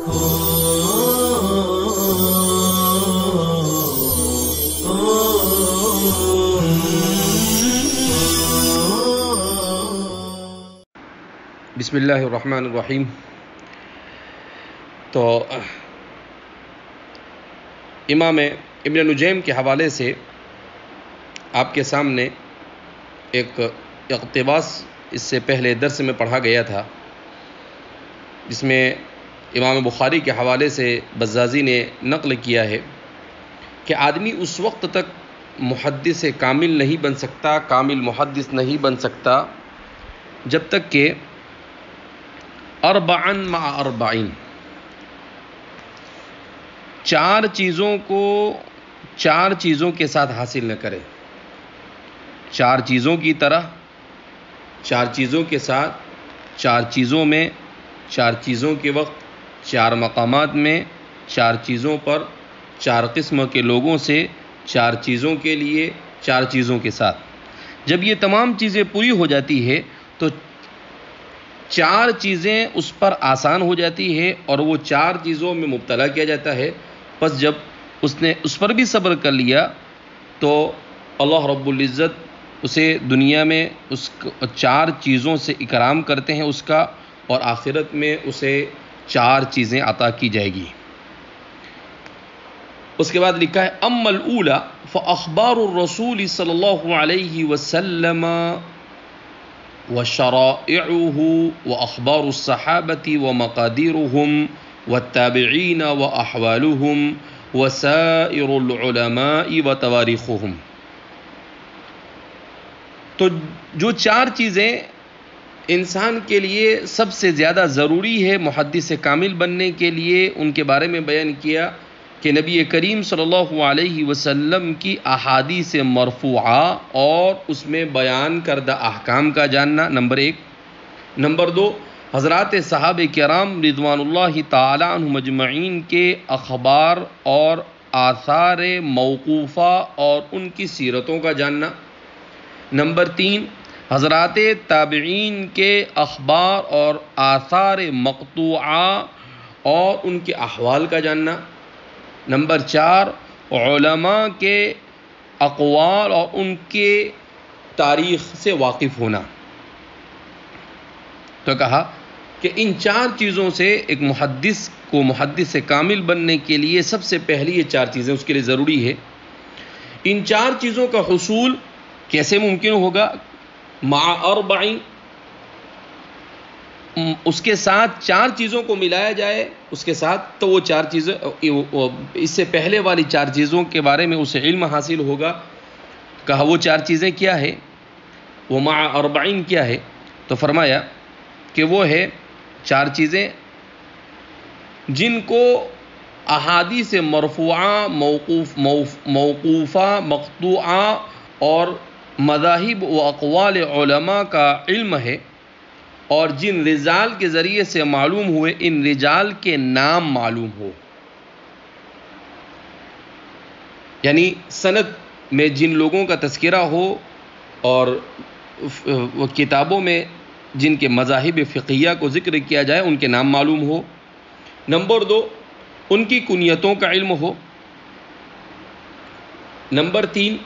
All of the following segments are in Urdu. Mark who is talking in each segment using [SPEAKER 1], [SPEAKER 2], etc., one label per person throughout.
[SPEAKER 1] بسم اللہ الرحمن الرحیم۔ تو امام ابن نجیم کے حوالے سے آپ کے سامنے ایک اقتباس اس سے پہلے درس میں پڑھا گیا تھا، جس میں امام بخاری کے حوالے سے بزازی نے نقل کیا ہے کہ آدمی اس وقت تک محدث کامل نہیں بن سکتا، کامل محدث نہیں بن سکتا جب تک کہ اربعن مع اربعین، چار چیزوں کے ساتھ حاصل نہ کرے، چار چیزوں کی طرح، چار چیزوں کے ساتھ، چار چیزوں میں، چار چیزوں کے وقت، چار مقامات میں، چار چیزوں پر، چار قسم کے لوگوں سے، چار چیزوں کے لیے، چار چیزوں کے ساتھ۔ جب یہ تمام چیزیں پوری ہو جاتی ہے تو چار چیزیں اس پر آسان ہو جاتی ہے اور وہ چار چیزوں میں مبتلا کیا جاتا ہے۔ پس جب اس نے اس پر بھی صبر کر لیا تو اللہ رب العزت اسے دنیا میں اس چار چیزوں سے اکرام کرتے ہیں اس کا، اور آخرت میں اسے چار چیزیں عطا کی جائے گی۔ اس کے بعد لکھا ہے اما الاولی فاخبار الرسول صلی اللہ علیہ وسلم وشرائعه واخبار الصحابة ومقاديرهم والتابعين واحوالهم وسائر العلماء وتواريخهم۔ تو جو چار چیزیں انسان کے لیے سب سے زیادہ ضروری ہے محدث کامل بننے کے لیے، ان کے بارے میں بیان کیا کہ نبی کریم صلی اللہ علیہ وسلم کی احادیث مرفوعہ اور اس میں بیان کردہ احکام کا جاننا، نمبر ایک۔ نمبر دو، حضرات صحابہ کرام رضوان اللہ تعالی عنہم اجمعین کے اخبار اور آثار موقوفہ اور ان کی سیرتوں کا جاننا۔ نمبر تین، حضرات تابعین کے اخبار اور آثار مقطوعہ اور ان کے احوال کا جاننا۔ نمبر چار، علماء کے اقوال اور ان کے تاریخ سے واقف ہونا۔ تو کہا کہ ان چار چیزوں سے ایک محدث کامل بننے کے لیے سب سے پہلی یہ چار چیزیں اس کے لیے ضروری ہے۔ ان چار چیزوں کا حصول کیسے ممکن ہوگا؟ مع اربعین، اس کے ساتھ چار چیزوں کو ملایا جائے اس کے ساتھ، تو وہ چار چیزیں، اس سے پہلے والی چار چیزوں کے بارے میں اسے علم حاصل ہوگا۔ کہا وہ چار چیزیں کیا ہے، وہ مع اربعین کیا ہے؟ تو فرمایا کہ وہ ہے چار چیزیں جن کو احادیث مرفوعہ، موقوفہ، مقطوعہ اور مذاہب و اقوال علماء کا علم ہے، اور جن رجال کے ذریعے سے معلوم ہوئے ان رجال کے نام معلوم ہو۔ یعنی سند میں جن لوگوں کا تذکرہ ہو اور کتابوں میں جن کے مذاہب فقہیہ کو ذکر کیا جائے ان کے نام معلوم ہو۔ نمبر دو، ان کی کنیتوں کا علم ہو۔ نمبر تین،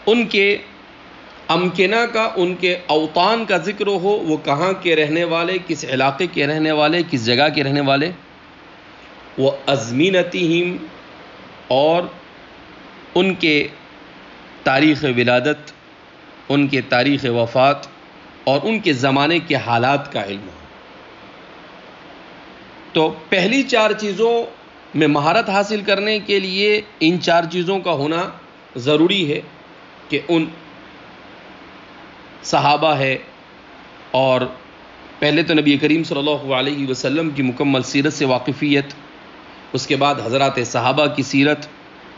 [SPEAKER 1] ان کے امکنہ کا، ان کے اوطان کا ذکر ہو، وہ کہاں کے رہنے والے، کس علاقے کے رہنے والے، کس جگہ کے رہنے والے۔ وہ ازمینتہم، اور ان کے تاریخ ولادت، ان کے تاریخ وفات اور ان کے زمانے کے حالات کا علم ہو۔ تو پہلی چار چیزوں میں مہارت حاصل کرنے کے لیے ان چار چیزوں کا ہونا ضروری ہے کہ ان صحابہ ہے، اور پہلے تو نبی کریم صلی اللہ علیہ وسلم کی مکمل سیرت سے واقفیت، اس کے بعد حضرات صحابہ کی سیرت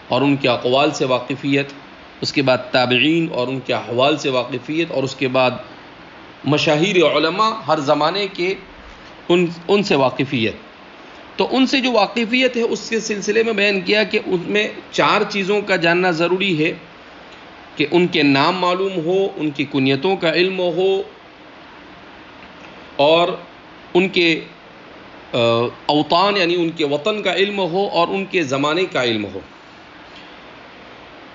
[SPEAKER 1] اور ان کے اقوال سے واقفیت، اس کے بعد تابعین اور ان کے احوال سے واقفیت، اور اس کے بعد مشاہیر علماء ہر زمانے کے ان سے واقفیت۔ تو ان سے جو واقفیت ہے اس کے سلسلے میں بیان کیا کہ ان میں چار چیزوں کا جاننا ضروری ہے کہ ان کے نام معلوم ہو، ان کی کنیتوں کا علم ہو، اور ان کے اوطان یعنی ان کے وطن کا علم ہو اور ان کے زمانے کا علم ہو۔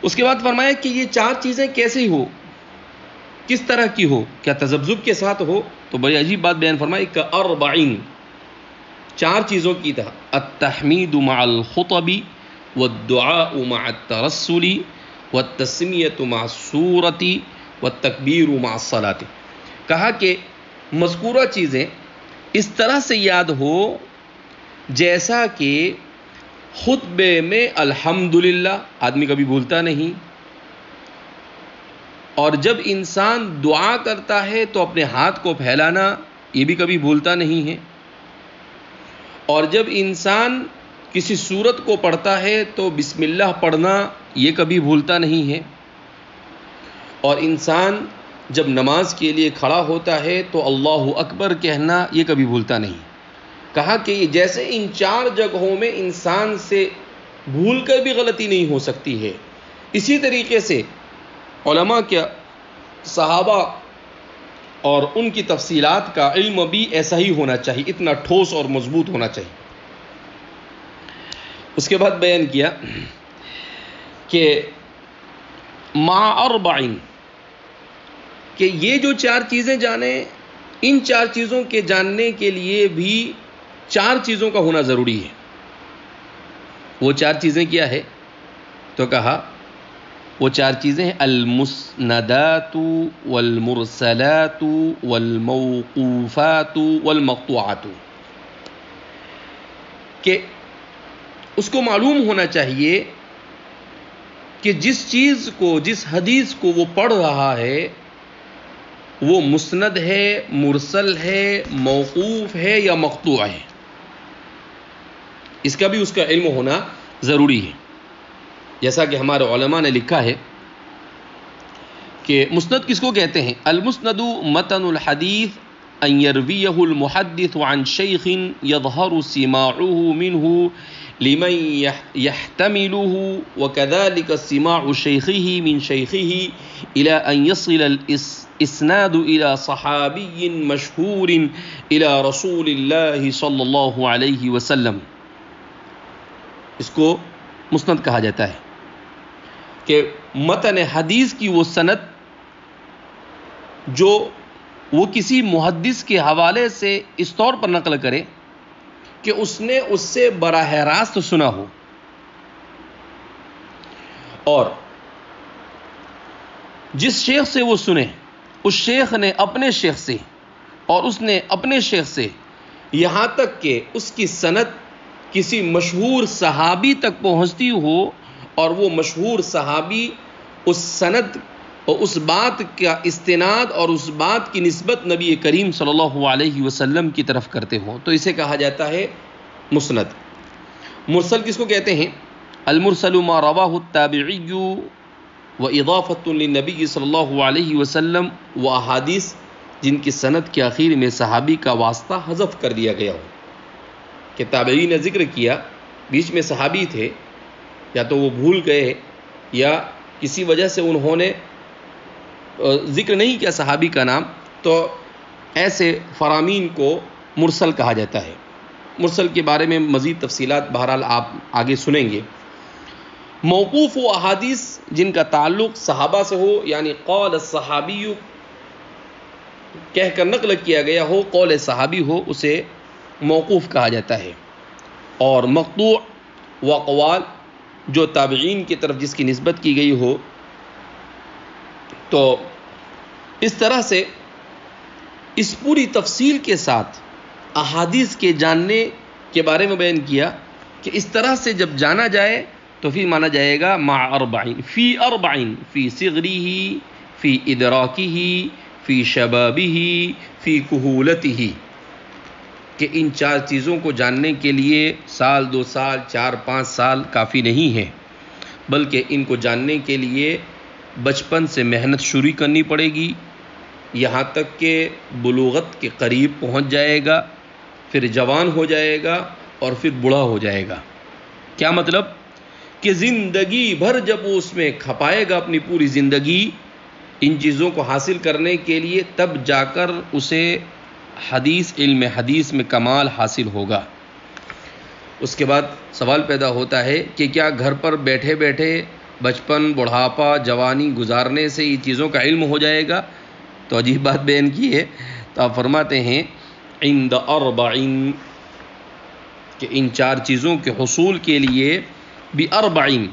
[SPEAKER 1] اس کے بعد فرمایا کہ یہ چار چیزیں کیسے ہو، کس طرح کی ہو، کیا تذبذب کے ساتھ ہو؟ تو بڑی عجیب بات بیان فرمائی کہ اربعین، چار چیزوں کی طرح، التحمید مع الخطب والدعاء مع الترسل والتسمیۃ مع السورۃ والتکبیر مع الصلاۃ۔ کہا کہ مذکورہ چیزیں اس طرح سے یاد ہو جیسا کہ خطبے میں الحمدللہ آدمی کبھی بھولتا نہیں، اور جب انسان دعا کرتا ہے تو اپنے ہاتھ کو پھیلانا یہ بھی کبھی بھولتا نہیں ہے، اور جب انسان کسی سورت کو پڑھتا ہے تو بسم اللہ پڑھنا یہ کبھی بھولتا نہیں ہے، اور انسان جب نماز کے لیے کھڑا ہوتا ہے تو اللہ اکبر کہنا یہ کبھی بھولتا نہیں۔ کہا کہ جیسے ان چار جگہوں میں انسان سے بھول کر بھی غلطی نہیں ہو سکتی ہے، اسی طریقے سے علماء کے، صحابہ اور ان کی تفصیلات کا علم بھی ایسا ہی ہونا چاہیے، اتنا ٹھوس اور مضبوط ہونا چاہیے۔ اس کے بعد بیان کیا کہ مع اربعین، کہ یہ جو چار چیزیں جانیں، ان چار چیزوں کے جاننے کے لیے بھی چار چیزوں کا ہونا ضروری ہے۔ وہ چار چیزیں کیا ہے؟ تو کہا وہ چار چیزیں ہیں المسندات والمرسلات والموقوفات والمقطوعات، کہ اس کو معلوم ہونا چاہیے کہ جس چیز کو، جس حدیث کو وہ پڑھ رہا ہے وہ مسند ہے، مرسل ہے، موقوف ہے یا مقطوع ہے، اس کا بھی اس کا علم ہونا ضروری ہے۔ جیسا کہ ہمارے علماء نے لکھا ہے کہ مسند کس کو کہتے ہیں؟ المسند متن الحدیث ان یرویہ المحدث عن شیخ یظہر سماعه منه لمن يحتمله وكذلك سماع شيخه من شيخه إلى أن يصل الإسناد إلى صحابي مشهور إلى رسول الله صلى الله عليه وسلم۔ اس کو مسند کہا جاتا ہے کہ متن حدیث کی وہ سند جو وہ کسی محدث کے حوالے سے اس طور پر نقل کرے کہ اس نے اس سے براہ راست سنا ہو، اور جس شیخ سے وہ سنے اس شیخ نے اپنے شیخ سے اور اس نے اپنے شیخ سے، یہاں تک کہ اس کی سند کسی مشہور صحابی تک پہنچتی ہو، اور وہ مشہور صحابی اس سند اور اس بات کا استناد اور اس بات کی نسبت نبی کریم صلی اللہ علیہ وسلم کی طرف کرتے ہوں، تو اسے کہا جاتا ہے مسند۔ مرسل کس کو کہتے ہیں؟ المرسل ما رواہ التابعی واضافۃ للنبی صلی اللہ علیہ وسلم، وہ احادیث جن کی سند کے آخر میں صحابی کا واسطہ حذف کر دیا گیا ہو، کہ تابعی نے ذکر کیا، بیچ میں صحابی تھے، یا تو وہ بھول گئے یا کسی وجہ سے انہوں نے ذکر نہیں کیا صحابی کا نام، تو ایسے فرامین کو مرسل کہا جاتا ہے۔ مرسل کے بارے میں مزید تفصیلات بہرحال آپ آگے سنیں گے۔ موقوف و احادیث جن کا تعلق صحابہ سے ہو، یعنی قول الصحابی کہہ کر نقل کیا گیا ہو، قول صحابی ہو، اسے موقوف کہا جاتا ہے۔ اور مقطوع و اقوال جو تابعین کی طرف جس کی نسبت کی گئی ہو، تو اس طرح سے اس پوری تفصیل کے ساتھ احادیث کے جاننے کے بارے میں بیان کیا کہ اس طرح سے جب جانا جائے تو پھر مانا جائے گا مع اربعین، فی اربعین، فی صغرہ، فی ادراکہ، فی شبابہ، فی کہولتہ، کہ ان چار چیزوں کو جاننے کے لیے سال، 2 سال، 4، 5 سال کافی نہیں ہے، بلکہ ان کو جاننے کے لیے بچپن سے محنت شروع کرنی پڑے گی، یہاں تک کہ بلوغت کے قریب پہنچ جائے گا، پھر جوان ہو جائے گا اور پھر بوڑھا ہو جائے گا۔ کیا مطلب؟ کہ زندگی بھر جب وہ اس میں کھپائے گا اپنی پوری زندگی ان چیزوں کو حاصل کرنے کے لیے، تب جا کر اسے علم حدیث میں کمال حاصل ہوگا۔ اس کے بعد سوال پیدا ہوتا ہے کہ کیا گھر پر بیٹھے بیٹھے بچپن، بڑھاپا، جوانی گزارنے سے یہ چیزوں کا علم ہو جائے گا؟ تو عجیب بات بیان کی ہے، تو آپ فرماتے ہیں عند اربعین، کہ ان 4 چیزوں کے حصول کے لیے باربعین،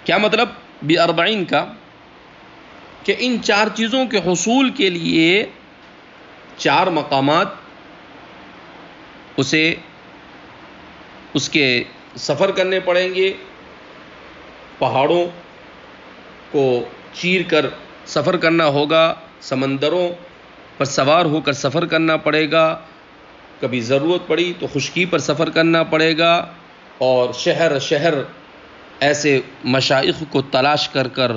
[SPEAKER 1] کیا مطلب باربعین کا؟ کہ ان 4 چیزوں کے حصول کے لیے 4 مقامات اسے اس کے سفر کرنے پڑیں گے، پہاڑوں کو چیر کر سفر کرنا ہوگا، سمندروں پر سوار ہو کر سفر کرنا پڑے گا، کبھی ضرورت پڑی تو خشکی پر سفر کرنا پڑے گا، اور شہر شہر ایسے مشائخ کو تلاش کر کر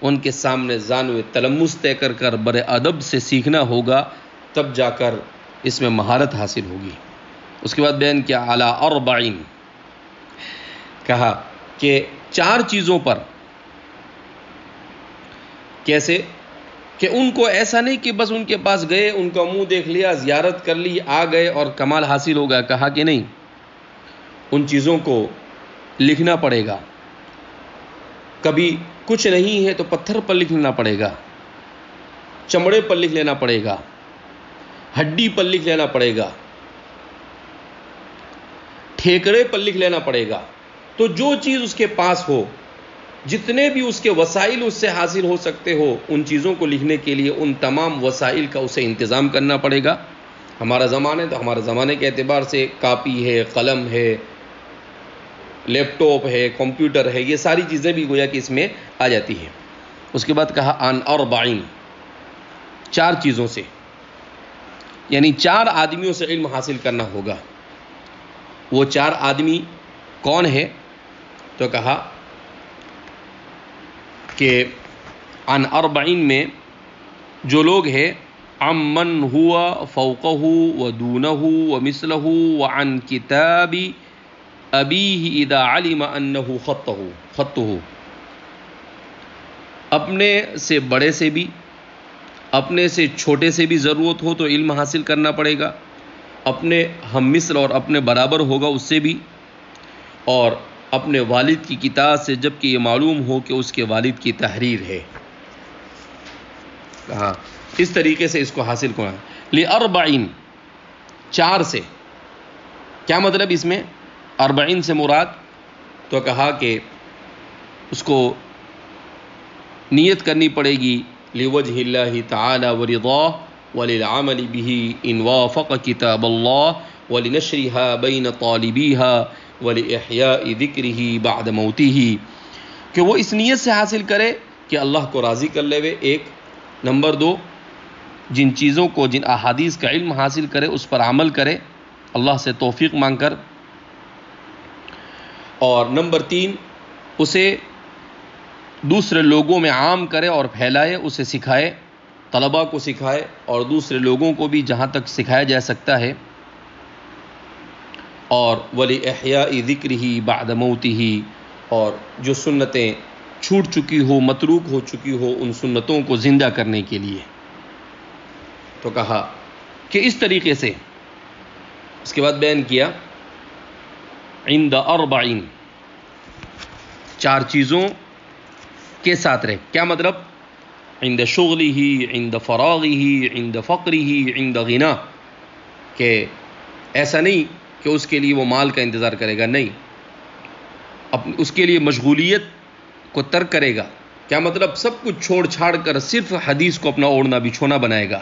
[SPEAKER 1] ان کے سامنے زانو تلمس طے کر کر بڑے ادب سے سیکھنا ہوگا، تب جا کر اس میں مہارت حاصل ہوگی۔ اس کے بعد بیان کیا علی اربعین، کہا کہ 4 چیزوں پر، کیسے کہ ان کو ایسا نہیں کہ بس ان کے پاس گئے، ان کا منہ دیکھ لیا، زیارت کر لی، آ گئے اور کمال حاصل ہو گیا، کہا کہ نہیں، ان چیزوں کو لکھنا پڑے گا۔ کبھی کچھ نہیں ہے تو پتھر پر لکھ لینا پڑے گا، چمڑے پر لکھ لینا پڑے گا، ہڈی پر لکھ لینا پڑے گا، ٹھیکڑے پر لکھ لینا پڑے گا۔ تو جو چیز اس کے پاس ہو، جتنے بھی اس کے وسائل اس سے حاصل ہو سکتے ہو، ان چیزوں کو لکھنے کے لیے ان تمام وسائل کا اسے انتظام کرنا پڑے گا۔ ہمارا زمانہ ہے تو ہمارے زمانے کے اعتبار سے کاپی ہے، قلم ہے، لیپ ٹاپ ہے، کمپیوٹر ہے، یہ ساری چیزیں بھی گویا کہ اس میں آ جاتی ہیں۔ اس کے بعد کہا عن اربعین، 4 چیزوں سے، یعنی 4 آدمیوں سے علم حاصل کرنا ہوگا۔ وہ 4 آدمی کون ہے؟ تو کہا کہ عن اربعین میں جو لوگ ہیں، عمن ہوا فوقہ ودونہ ومثلہ وعن کتاب ابیہ اذا علم انہ خطہ، اپنے سے بڑے سے بھی، اپنے سے چھوٹے سے بھی ضرورت ہو تو علم حاصل کرنا پڑے گا، اپنے ہم مثل اور اپنے برابر ہوگا اس سے بھی، اور اپنے والد کی کتاب سے جب کہ یہ معلوم ہو کہ اس کے والد کی تحریر ہے۔ کہا اس طریقے سے اس کو حاصل کرنا لاربعین، 4 سے، کیا مطلب اس میں اربعین سے مراد؟ تو کہا کہ اس کو نیت کرنی پڑے گی لوجہ اللہ تعالی ورضاہ وللعمل به ان وافق کتاب اللہ ولنشرها بین طالبیها ولاحیاء ذکرہ بعد موتہ، کہ وہ اس نیت سے حاصل کرے کہ اللہ کو راضی کر لے۔ ایک نمبر 2، جن چیزوں کو، جن احادیث کا علم حاصل کرے اس پر عمل کرے اللہ سے توفیق مانگ کر، اور نمبر 3، اسے دوسرے لوگوں میں عام کرے اور پھیلائے، اسے سکھائے، طلباء کو سکھائے اور دوسرے لوگوں کو بھی جہاں تک سکھایا جا سکتا ہے، اور ولاحیاء ذکرہ بعد موتہ، اور جو سنتیں چھوٹ چکی ہو، متروک ہو چکی ہو، ان سنتوں کو زندہ کرنے کے لیے۔ تو کہا کہ اس طریقے سے، اس کے بعد بیان کیا عند اربعین، 4 چیزوں کے ساتھ رہے، کیا مطلب؟ عند شغلہ، عند فراغہ، عند فقرہ، عند غنہ، کہ ایسا نہیں کہ اس کے لیے وہ مال کا انتظار کرے گا، نہیں، اس کے لیے مشغولیت کو ترک کرے گا۔ کیا مطلب؟ سب کچھ چھوڑ چھاڑ کر صرف حدیث کو اپنا اوڑھنا بچھونا بنائے گا۔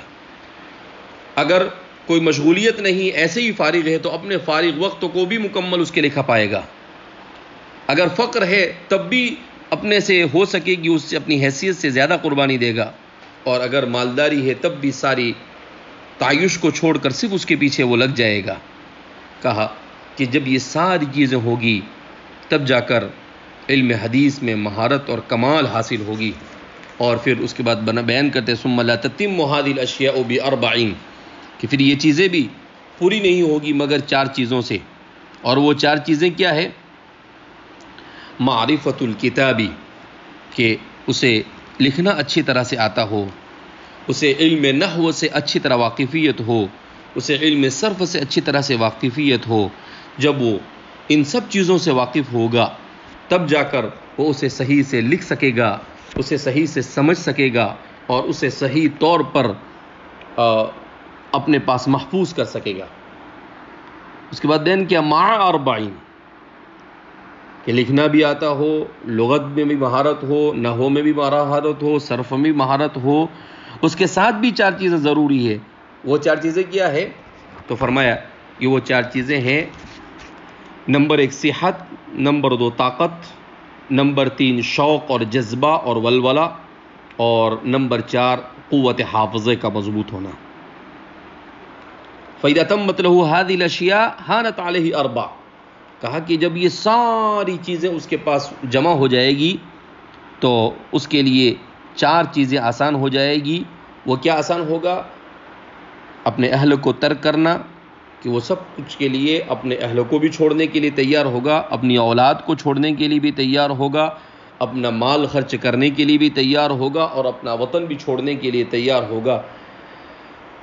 [SPEAKER 1] اگر کوئی مشغولیت نہیں، ایسے ہی فارغ ہے، تو اپنے فارغ وقت کو بھی مکمل اس کے لکھا پائے گا۔ اگر فقر ہے تب بھی اپنے سے ہو سکے گی اس سے اپنی حیثیت سے زیادہ قربانی دے گا، اور اگر مالداری ہے تب بھی ساری تعیش کو چھوڑ کر صرف اس کے پیچھے وہ لگ جائے گا۔ کہا کہ جب یہ ساری چیزیں ہوگی تب جا کر علم حدیث میں مہارت اور کمال حاصل ہوگی۔ اور پھر اس کے بعد بیان کرتے ثم لا تتم هذه الاشیاء باربعین، کہ پھر یہ چیزیں بھی پوری نہیں ہوگی مگر 4 چیزوں سے، اور وہ 4 چیزیں کیا ہے؟ معرفت الکتابی، کہ اسے لکھنا اچھی طرح سے آتا ہو، اسے علم نحو سے اچھی طرح واقفیت ہو، اسے علم صرف سے اچھی طرح سے واقفیت ہو، جب وہ ان سب چیزوں سے واقف ہوگا تب جا کر وہ اسے صحیح سے لکھ سکے گا، اسے صحیح سے سمجھ سکے گا اور اسے صحیح طور پر اپنے پاس محفوظ کر سکے گا۔ اس کے بعد بیان کیا مع اربعین، کہ لکھنا بھی آتا ہو، لغت میں بھی مہارت ہو، نحو میں بھی مہارت ہو، صرف میں بھی مہارت ہو، اس کے ساتھ بھی 4 چیزیں ضروری ہے۔ وہ 4 چیزیں کیا ہے؟ تو فرمایا کہ وہ 4 چیزیں ہیں: نمبر 1 صحت، نمبر 2 طاقت، نمبر 3 شوق اور جذبہ اور ولولہ، اور نمبر 4 قوت حافظے کا مضبوط ہونا۔ فَإِذَا تَمَّتْ لَهُ هَذِهِ الْأَشْيَاءُ هَانَتْ عَلَيْهِ أَرْبَعٌ، کہا کہ جب یہ ساری چیزیں اس کے پاس جمع ہو جائے گی تو اس کے لیے 4 چیزیں آسان ہو جائے گی۔ وہ کیا آسان ہوگا؟ اپنے اہل کو ترک کرنا، کہ وہ سب کچھ کے لیے اپنے اہل کو بھی چھوڑنے کے لیے تیار ہوگا، اپنی اولاد کو چھوڑنے کے لیے بھی تیار ہوگا، اپنا مال خرچ کرنے کے لیے بھی تیار ہوگا، اور اپنا وطن بھی چھوڑنے کے لیے تیار ہوگا۔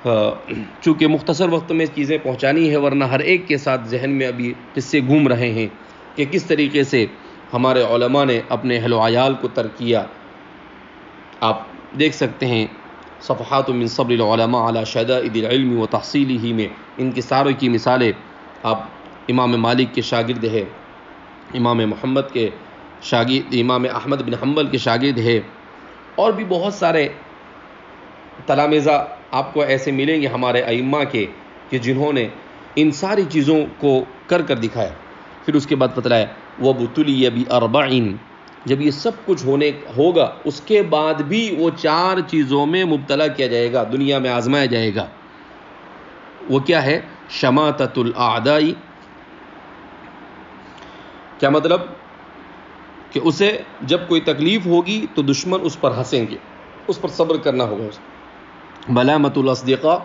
[SPEAKER 1] چونکہ مختصر وقت میں چیزیں پہنچانی ہے، ورنہ ہر ایک کے ساتھ ذہن میں ابھی قصے گھوم رہے ہیں کہ کس طریقے سے ہمارے علماء نے اپنے اہل و عیال کو ترک کیا۔ آپ دیکھ سکتے ہیں صفحات من صبر العلماء على شدائد العلم و تحصیلہ میں ان کی ساروں کی مثالیں۔ آپ امام مالک کے شاگرد ہے، امام محمد کے شاگرد، امام احمد بن حنبل کے شاگرد ہے، اور بھی بہت سارے تلامذہ آپ کو ایسے ملیں گے ہمارے ائمہ کے کہ جنہوں نے ان ساری چیزوں کو کر کر دکھایا۔ پھر اس کے بعد بتلایا وَابْتُلِيَ بِأَرْبَعٍ، جب یہ سب کچھ ہوگا اس کے بعد بھی وہ 4 چیزوں میں مبتلا کیا جائے گا، دنیا میں آزمایا جائے گا۔ وہ کیا ہے؟ شماتۃ الاعداء، کیا مطلب؟ کہ اسے جب کوئی تکلیف ہوگی تو دشمن اس پر ہنسیں گے، اس پر صبر کرنا ہوگا اسے۔ ملامت الاصدقاء،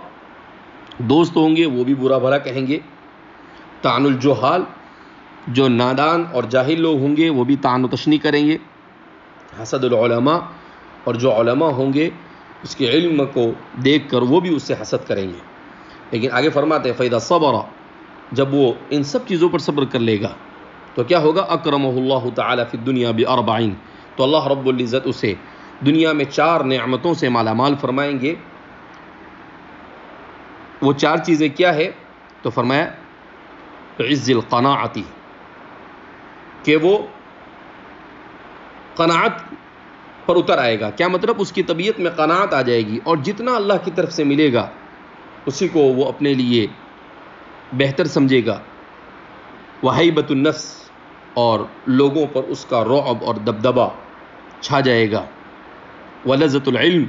[SPEAKER 1] دوست ہوں گے وہ بھی برا بھلا کہیں گے۔ طعن الجہال، جو نادان اور جاہل لوگ ہوں گے وہ بھی طعن و تشنیع کریں گے۔ حسد العلماء، اور جو علماء ہوں گے اس کے علم کو دیکھ کر وہ بھی اس سے حسد کریں گے۔ لیکن آگے فرماتے ہیں فَإِذَا صَبَرَ، جب وہ ان سب چیزوں پر صبر کر لے گا تو کیا ہوگا؟ اکرمہ اللہ تعالی فی الدنیا باربعین، تو اللہ رب العزت اسے دنیا میں 4 نعمتوں سے مالا مال فرمائیں گے۔ وہ 4 چیزیں کیا ہے؟ تو فرمایا عز القناعتی، کہ وہ قناعت پر اتر آئے گا۔ کیا مطلب؟ اس کی طبیعت میں قناعت آ جائے گی، اور جتنا اللہ کی طرف سے ملے گا اسی کو وہ اپنے لیے بہتر سمجھے گا۔ وہیبۃ النفس، اور لوگوں پر اس کا رعب اور دبدبہ چھا جائے گا۔ ولذت العلم،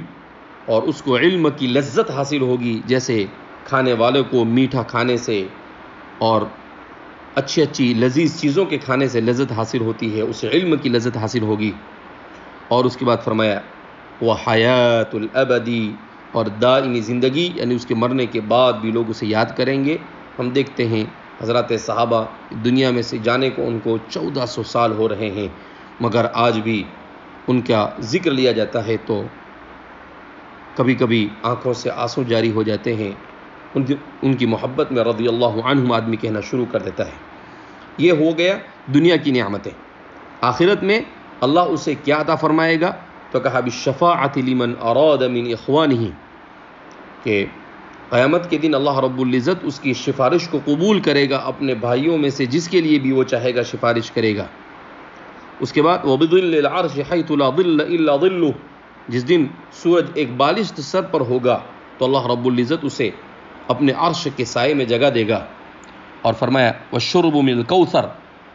[SPEAKER 1] اور اس کو علم کی لذت حاصل ہوگی، جیسے کھانے والے کو میٹھا کھانے سے اور اچھی اچھی لذیذ چیزوں کے کھانے سے لذت حاصل ہوتی ہے، اسے علم کی لذت حاصل ہوگی۔ اور اس کے بعد فرمایا وحیات الابدی، اور دائمی زندگی، یعنی اس کے مرنے کے بعد بھی لوگ اسے یاد کریں گے۔ ہم دیکھتے ہیں حضرات صحابہ دنیا میں سے جانے کو ان کو 1400 سال ہو رہے ہیں، مگر آج بھی ان کا ذکر لیا جاتا ہے تو کبھی کبھی آنکھوں سے آنسو جاری ہو جاتے ہیں۔ ان کی محبت میں رضی اللہ عنہم آدمی کہنا شروع کر دیتا ہے۔ یہ ہو گیا دنیا کی نعمتیں۔ آخرت میں اللہ اسے کیا عطا فرمائے گا؟ تو کہا بالشفاعۃ لمن اراد من اخوانہ، کہ قیامت کے دن اللہ رب العزت اس کی سفارش کو قبول کرے گا اپنے بھائیوں میں سے جس کے لیے بھی وہ چاہے گا سفارش کرے گا۔ اس کے بعد وبظل العرش حیث لا ظل الا ظلہ، جس دن سورج ایک بالشت سر پر ہوگا تو اللہ رب العزت اسے اپنے عرش کے سائے میں جگہ دے گا۔ اور فرمایا والشرب من الکوثر،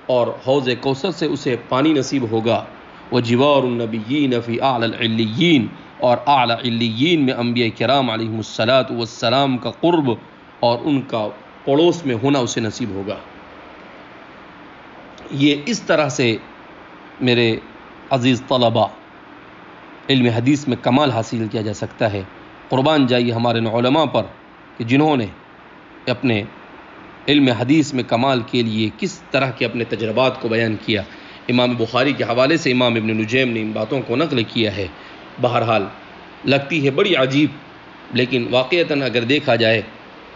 [SPEAKER 1] اور حوض کوثر سے اسے پانی نصیب ہوگا۔ وجوار النبیین فی اعلی العلیین، اور اعلی علیین میں انبیاء کرام علیہم الصلاۃ والسلام کا قرب اور ان کا پڑوس میں ہونا اسے نصیب ہوگا۔ یہ اس طرح سے میرے عزیز طلباء علم حدیث میں کمال حاصل کیا جا سکتا ہے۔ قربان جائیے ہمارے علماء پر کہ جنہوں نے اپنے علم حدیث میں کمال کے لیے کس طرح کے اپنے تجربات کو بیان کیا۔ امام بخاری کے حوالے سے امام ابن نجیم نے ان باتوں کو نقل کیا ہے۔ بہرحال لگتی ہے بڑی عجیب، لیکن واقعتاً اگر دیکھا جائے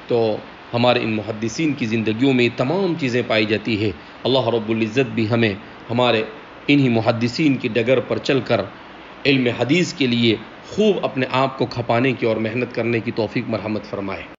[SPEAKER 1] تو ہمارے ان محدثین کی زندگیوں میں تمام چیزیں پائی جاتی ہے۔ اللہ رب العزت بھی ہمیں ہمارے انہی محدثین کی ڈگر پر چل کر علم حدیث کے لیے خوب اپنے آپ کو کھپانے کی اور محنت کرنے کی توفیق مرحمت فرمائے۔